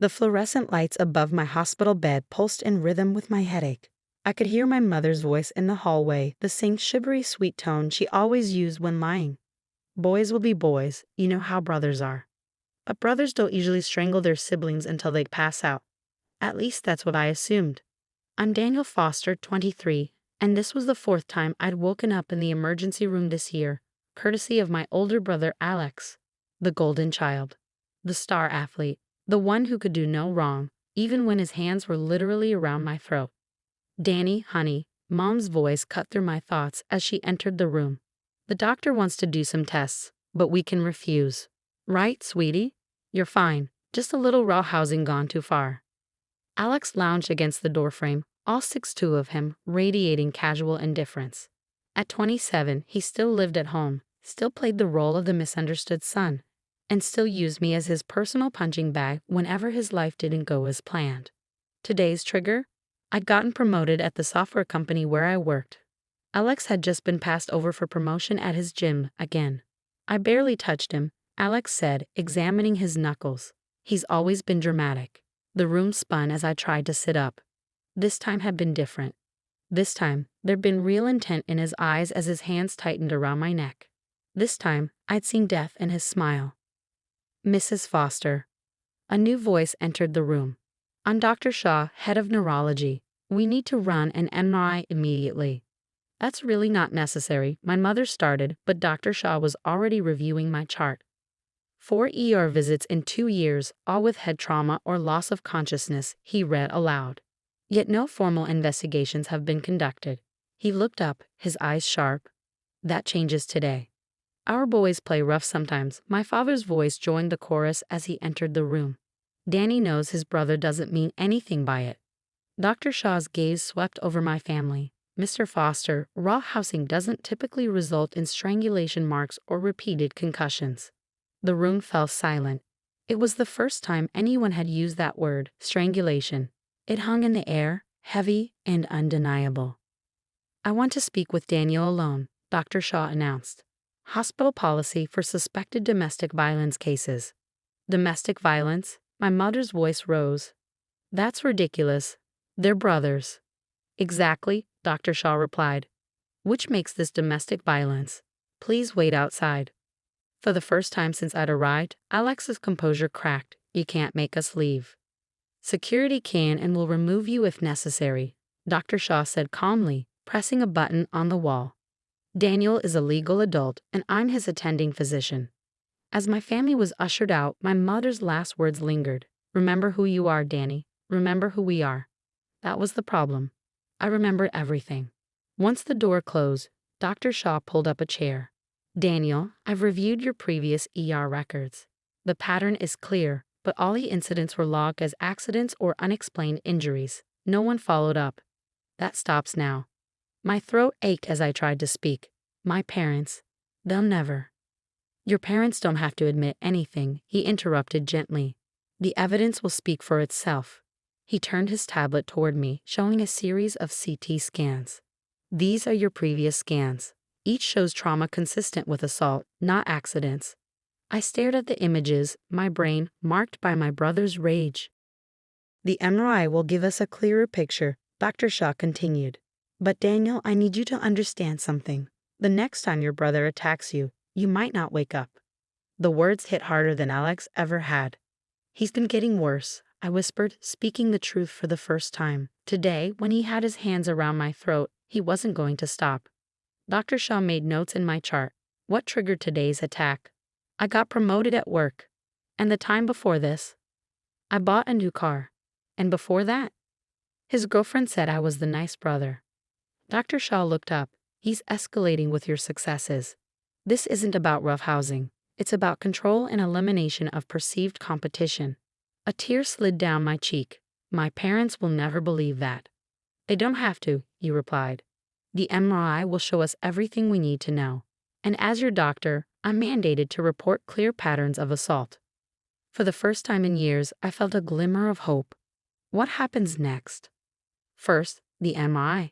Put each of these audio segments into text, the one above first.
The fluorescent lights above my hospital bed pulsed in rhythm with my headache. I could hear my mother's voice in the hallway, the same shivery sweet tone she always used when lying. Boys will be boys, you know how brothers are. But brothers don't usually strangle their siblings until they pass out. At least that's what I assumed. I'm Daniel Foster, 23, and this was the fourth time I'd woken up in the emergency room this year, courtesy of my older brother Alex, the golden child, the star athlete, the one who could do no wrong, even when his hands were literally around my throat. Danny, honey, Mom's voice cut through my thoughts as she entered the room. The doctor wants to do some tests, but we can refuse. Right, sweetie? You're fine, just a little raw housing gone too far. Alex lounged against the doorframe, all 6'2" of him, radiating casual indifference. At 27, he still lived at home, still played the role of the misunderstood son, and still used me as his personal punching bag whenever his life didn't go as planned. Today's trigger? I'd gotten promoted at the software company where I worked. Alex had just been passed over for promotion at his gym again. I barely touched him, Alex said, examining his knuckles. He's always been dramatic. The room spun as I tried to sit up. This time had been different. This time, there'd been real intent in his eyes as his hands tightened around my neck. This time, I'd seen death in his smile. Mrs. Foster. A new voice entered the room. I'm Dr. Shaw, head of neurology. We need to run an MRI immediately. That's really not necessary, my mother started, but Dr. Shaw was already reviewing my chart. 4 ER visits in 2 years, all with head trauma or loss of consciousness, he read aloud. Yet no formal investigations have been conducted. He looked up, his eyes sharp. That changes today. Our boys play rough sometimes. My father's voice joined the chorus as he entered the room. Danny knows his brother doesn't mean anything by it. Dr. Shaw's gaze swept over my family. Mr. Foster, raw housing doesn't typically result in strangulation marks or repeated concussions. The room fell silent. It was the first time anyone had used that word, strangulation. It hung in the air, heavy and undeniable. I want to speak with Daniel alone, Dr. Shaw announced. Hospital policy for suspected domestic violence cases. Domestic violence? My mother's voice rose. That's ridiculous. They're brothers. Exactly, Dr. Shaw replied. Which makes this domestic violence. Please wait outside. For the first time since I'd arrived, Alex's composure cracked. You can't make us leave. Security can and will remove you if necessary, Dr. Shaw said calmly, pressing a button on the wall. Daniel is a legal adult, and I'm his attending physician. As my family was ushered out, my mother's last words lingered. Remember who you are, Danny. Remember who we are. That was the problem. I remembered everything. Once the door closed, Dr. Shaw pulled up a chair. Daniel, I've reviewed your previous ER records. The pattern is clear, but all the incidents were logged as accidents or unexplained injuries. No one followed up. That stops now. My throat ached as I tried to speak. My parents, they'll never. Your parents don't have to admit anything, he interrupted gently. The evidence will speak for itself. He turned his tablet toward me, showing a series of CT scans. These are your previous scans. Each shows trauma consistent with assault, not accidents. I stared at the images, my brain marked by my brother's rage. The MRI will give us a clearer picture, Dr. Shaw continued. But Daniel, I need you to understand something. The next time your brother attacks you, you might not wake up. The words hit harder than Alex ever had. He's been getting worse, I whispered, speaking the truth for the first time. Today, when he had his hands around my throat, he wasn't going to stop. Dr. Shaw made notes in my chart. What triggered today's attack? I got promoted at work. And the time before this? I bought a new car. And before that? His girlfriend said I was the nice brother. Dr. Shaw looked up. He's escalating with your successes. This isn't about roughhousing. It's about control and elimination of perceived competition. A tear slid down my cheek. My parents will never believe that. They don't have to, you replied. The MRI will show us everything we need to know. And as your doctor, I'm mandated to report clear patterns of assault. For the first time in years, I felt a glimmer of hope. What happens next? First, the MRI.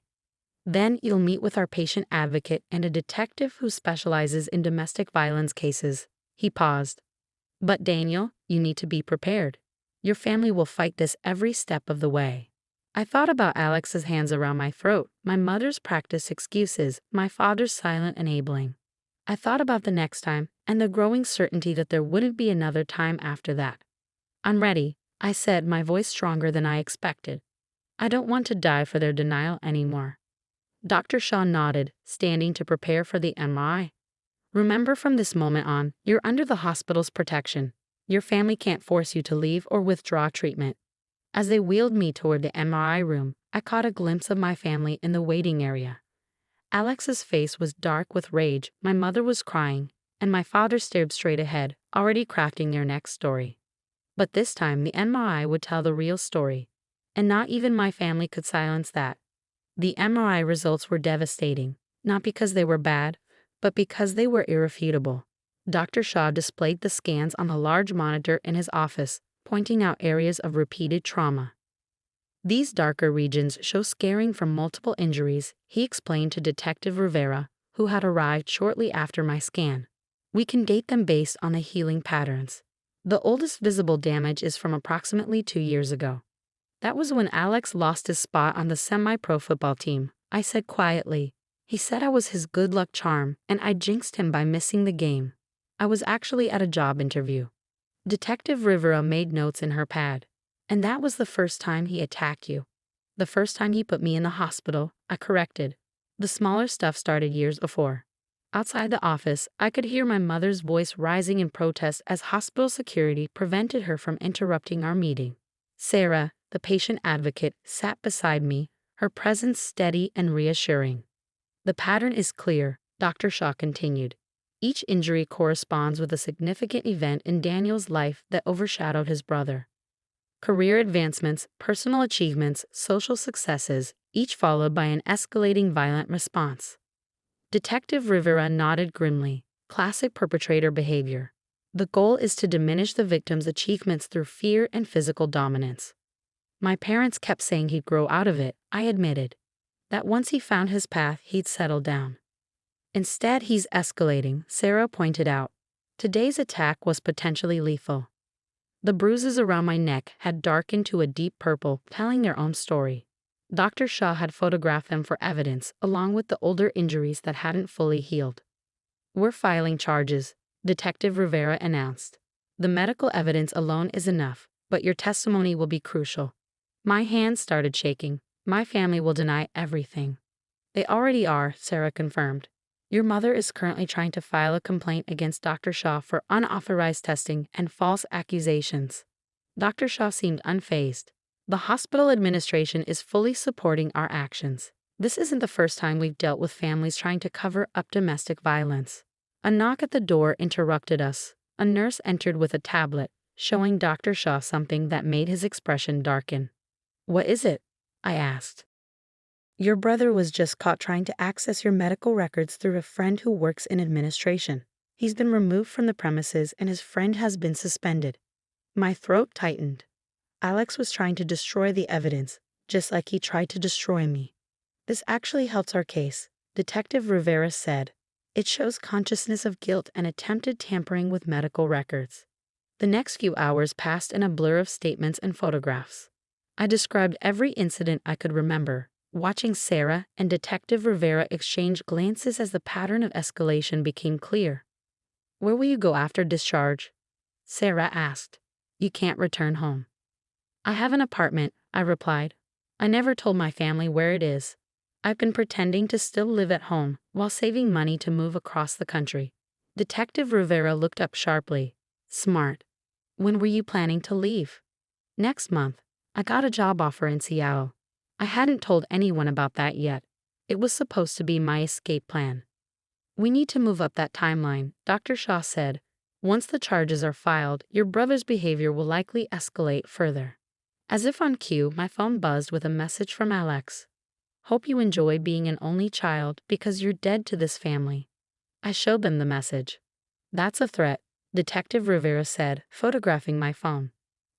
Then you'll meet with our patient advocate and a detective who specializes in domestic violence cases. He paused. But Daniel, you need to be prepared. Your family will fight this every step of the way. I thought about Alex's hands around my throat, my mother's practiced excuses, my father's silent enabling. I thought about the next time, and the growing certainty that there wouldn't be another time after that. I'm ready, I said, my voice stronger than I expected. I don't want to die for their denial anymore. Dr. Shaw nodded, standing to prepare for the MRI. Remember, from this moment on, you're under the hospital's protection. Your family can't force you to leave or withdraw treatment. As they wheeled me toward the MRI room, I caught a glimpse of my family in the waiting area. Alex's face was dark with rage, my mother was crying, and my father stared straight ahead, already crafting their next story. But this time the MRI would tell the real story, and not even my family could silence that. The MRI results were devastating, not because they were bad, but because they were irrefutable. Dr. Shaw displayed the scans on a large monitor in his office, pointing out areas of repeated trauma. These darker regions show scarring from multiple injuries, he explained to Detective Rivera, who had arrived shortly after my scan. We can date them based on the healing patterns. The oldest visible damage is from approximately 2 years ago. That was when Alex lost his spot on the semi-pro football team, I said quietly. He said I was his good luck charm, and I jinxed him by missing the game. I was actually at a job interview. Detective Rivera made notes in her pad. And that was the first time he attacked you. The first time he put me in the hospital, I corrected. The smaller stuff started years before. Outside the office, I could hear my mother's voice rising in protest as hospital security prevented her from interrupting our meeting. Sarah, the patient advocate, sat beside me, her presence steady and reassuring. The pattern is clear, Dr. Shaw continued. Each injury corresponds with a significant event in Daniel's life that overshadowed his brother. Career advancements, personal achievements, social successes, each followed by an escalating violent response. Detective Rivera nodded grimly. Classic perpetrator behavior. The goal is to diminish the victim's achievements through fear and physical dominance. My parents kept saying he'd grow out of it, I admitted. That once he found his path, he'd settle down. Instead, he's escalating, Sarah pointed out. Today's attack was potentially lethal. The bruises around my neck had darkened to a deep purple, telling their own story. Dr. Shaw had photographed them for evidence, along with the older injuries that hadn't fully healed. We're filing charges, Detective Rivera announced. The medical evidence alone is enough, but your testimony will be crucial. My hands started shaking. My family will deny everything. They already are, Sarah confirmed. Your mother is currently trying to file a complaint against Dr. Shaw for unauthorized testing and false accusations. Dr. Shaw seemed unfazed. The hospital administration is fully supporting our actions. This isn't the first time we've dealt with families trying to cover up domestic violence. A knock at the door interrupted us. A nurse entered with a tablet, showing Dr. Shaw something that made his expression darken. What is it? I asked. Your brother was just caught trying to access your medical records through a friend who works in administration. He's been removed from the premises and his friend has been suspended. My throat tightened. Alex was trying to destroy the evidence, just like he tried to destroy me. This actually helps our case, Detective Rivera said. It shows consciousness of guilt and attempted tampering with medical records. The next few hours passed in a blur of statements and photographs. I described every incident I could remember, watching Sarah and Detective Rivera exchange glances as the pattern of escalation became clear. Where will you go after discharge? Sarah asked. You can't return home. I have an apartment, I replied. I never told my family where it is. I've been pretending to still live at home while saving money to move across the country. Detective Rivera looked up sharply. Smart. When were you planning to leave? Next month. I got a job offer in Seattle. I hadn't told anyone about that yet. It was supposed to be my escape plan. We need to move up that timeline, Dr. Shaw said. Once the charges are filed, your brother's behavior will likely escalate further. As if on cue, my phone buzzed with a message from Alex. Hope you enjoy being an only child because you're dead to this family. I showed them the message. That's a threat, Detective Rivera said, photographing my phone.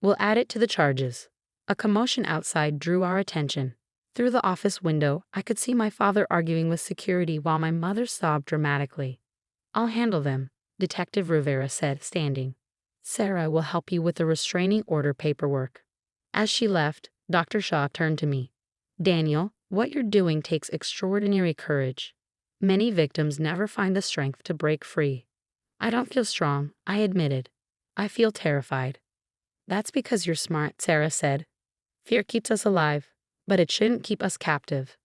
We'll add it to the charges. A commotion outside drew our attention. Through the office window, I could see my father arguing with security while my mother sobbed dramatically. I'll handle them, Detective Rivera said, standing. Sarah will help you with the restraining order paperwork. As she left, Dr. Shaw turned to me. Daniel, what you're doing takes extraordinary courage. Many victims never find the strength to break free. I don't feel strong, I admitted. I feel terrified. That's because you're smart, Sarah said. Fear keeps us alive, but it shouldn't keep us captive.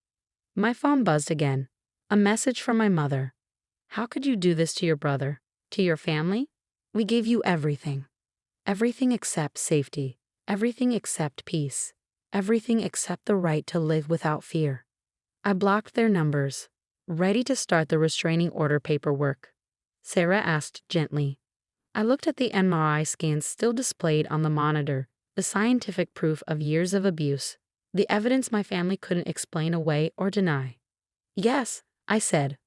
My phone buzzed again. A message from my mother. How could you do this to your brother? To your family? We gave you everything. Everything except safety. Everything except peace. Everything except the right to live without fear. I blocked their numbers, ready to start the restraining order paperwork. Sarah asked gently. I looked at the MRI scans still displayed on the monitor, the scientific proof of years of abuse, the evidence my family couldn't explain away or deny. Yes, I said.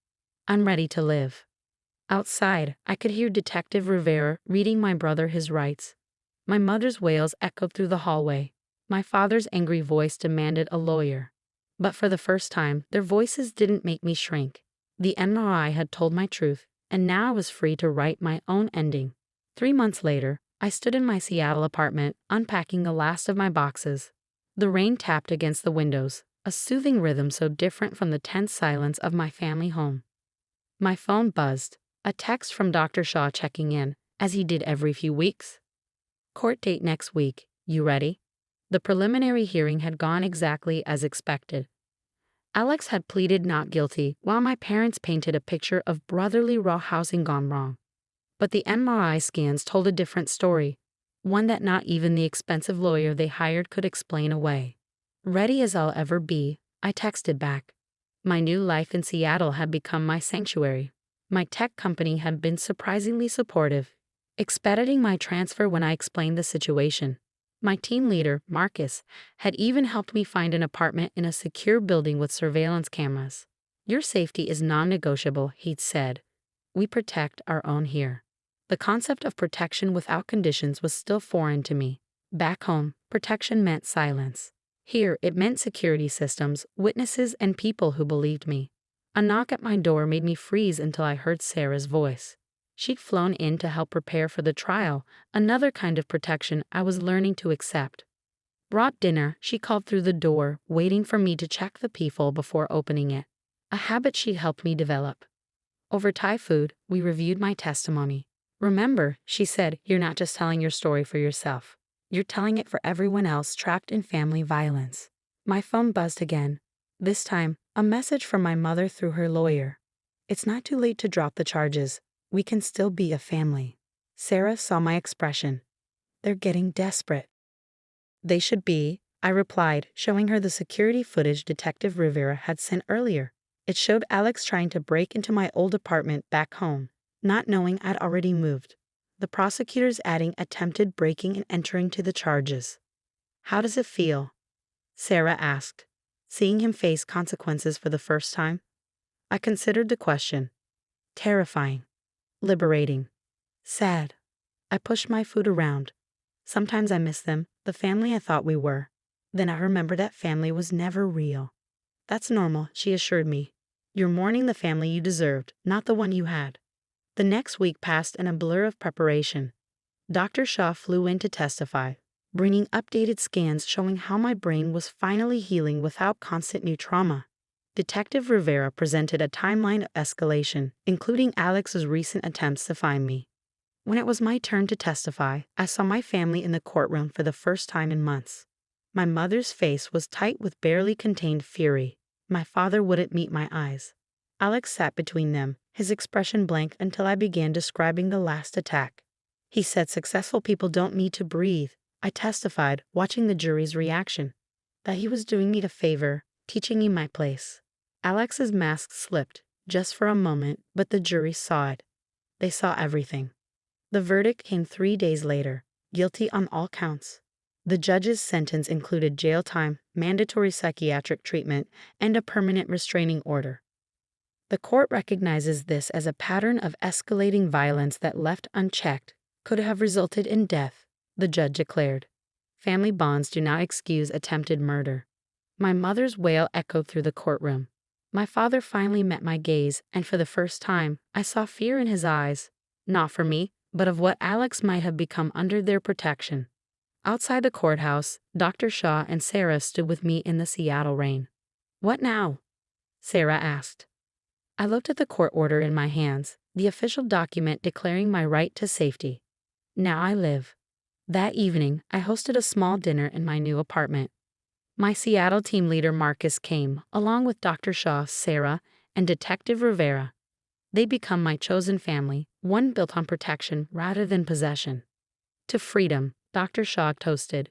I'm ready to live. Outside, I could hear Detective Rivera reading my brother his rights. My mother's wails echoed through the hallway. My father's angry voice demanded a lawyer. But for the first time, their voices didn't make me shrink. The MRI had told my truth, and now I was free to write my own ending. 3 months later, I stood in my Seattle apartment, unpacking the last of my boxes. The rain tapped against the windows, a soothing rhythm so different from the tense silence of my family home. My phone buzzed, a text from Dr. Shaw checking in, as he did every few weeks. Court date next week, you ready? The preliminary hearing had gone exactly as expected. Alex had pleaded not guilty, while my parents painted a picture of brotherly rawhousing gone wrong. But the MRI scans told a different story, one that not even the expensive lawyer they hired could explain away. Ready as I'll ever be, I texted back. My new life in Seattle had become my sanctuary. My tech company had been surprisingly supportive, expediting my transfer when I explained the situation. My team leader, Marcus, had even helped me find an apartment in a secure building with surveillance cameras. Your safety is non-negotiable, he'd said. We protect our own here. The concept of protection without conditions was still foreign to me. Back home, protection meant silence. Here, it meant security systems, witnesses, and people who believed me. A knock at my door made me freeze until I heard Sarah's voice. She'd flown in to help prepare for the trial, another kind of protection I was learning to accept. Brought dinner, she called through the door, waiting for me to check the peephole before opening it, a habit she'd helped me develop. Over Thai food, we reviewed my testimony. Remember, she said, you're not just telling your story for yourself. You're telling it for everyone else trapped in family violence. My phone buzzed again. This time, a message from my mother through her lawyer. It's not too late to drop the charges. We can still be a family. Sarah saw my expression. They're getting desperate. They should be, I replied, showing her the security footage Detective Rivera had sent earlier. It showed Alex trying to break into my old apartment back home, not knowing I'd already moved. The prosecutors adding attempted breaking and entering to the charges. How does it feel? Sarah asked, seeing him face consequences for the first time. I considered the question. Terrifying. Liberating. Sad. I pushed my food around. Sometimes I miss them, the family I thought we were. Then I remembered that family was never real. That's normal, she assured me. You're mourning the family you deserved, not the one you had. The next week passed in a blur of preparation. Dr. Shaw flew in to testify, bringing updated scans showing how my brain was finally healing without constant new trauma. Detective Rivera presented a timeline of escalation, including Alex's recent attempts to find me. When it was my turn to testify, I saw my family in the courtroom for the first time in months. My mother's face was tight with barely contained fury. My father wouldn't meet my eyes. Alex sat between them, his expression blank until I began describing the last attack. He said successful people don't need to breathe. I testified, watching the jury's reaction, that he was doing me a favor, teaching me my place. Alex's mask slipped, just for a moment, but the jury saw it. They saw everything. The verdict came 3 days later, guilty on all counts. The judge's sentence included jail time, mandatory psychiatric treatment, and a permanent restraining order. The court recognizes this as a pattern of escalating violence that, left unchecked, could have resulted in death, the judge declared. Family bonds do not excuse attempted murder. My mother's wail echoed through the courtroom. My father finally met my gaze, and for the first time, I saw fear in his eyes. Not for me, but of what Alex might have become under their protection. Outside the courthouse, Dr. Shaw and Sarah stood with me in the Seattle rain. "What now?" Sarah asked. I looked at the court order in my hands, the official document declaring my right to safety. Now I live. That evening, I hosted a small dinner in my new apartment. My Seattle team leader Marcus came, along with Dr. Shaw, Sarah, and Detective Rivera. They'd become my chosen family, one built on protection rather than possession. To freedom, Dr. Shaw toasted.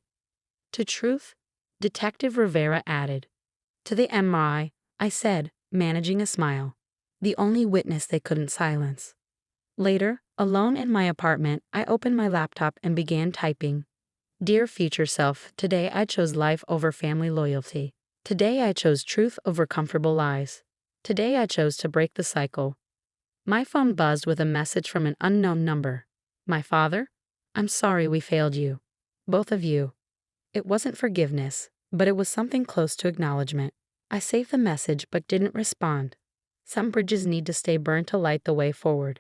To truth, Detective Rivera added. To the MRI, I said, managing a smile. The only witness they couldn't silence. Later, alone in my apartment, I opened my laptop and began typing. Dear future self, today I chose life over family loyalty. Today I chose truth over comfortable lies. Today I chose to break the cycle. My phone buzzed with a message from an unknown number. My father? I'm sorry we failed you. Both of you. It wasn't forgiveness, but it was something close to acknowledgement. I saved the message but didn't respond. Some bridges need to stay burned to light the way forward.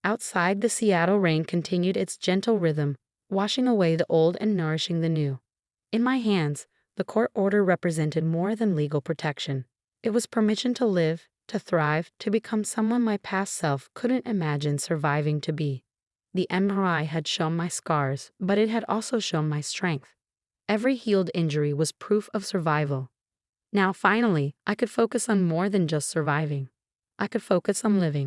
Outside, the Seattle rain continued its gentle rhythm, washing away the old and nourishing the new. In my hands, the court order represented more than legal protection. It was permission to live, to thrive, to become someone my past self couldn't imagine surviving to be. The MRI had shown my scars, but it had also shown my strength. Every healed injury was proof of survival. Now finally, I could focus on more than just surviving. I could focus on living.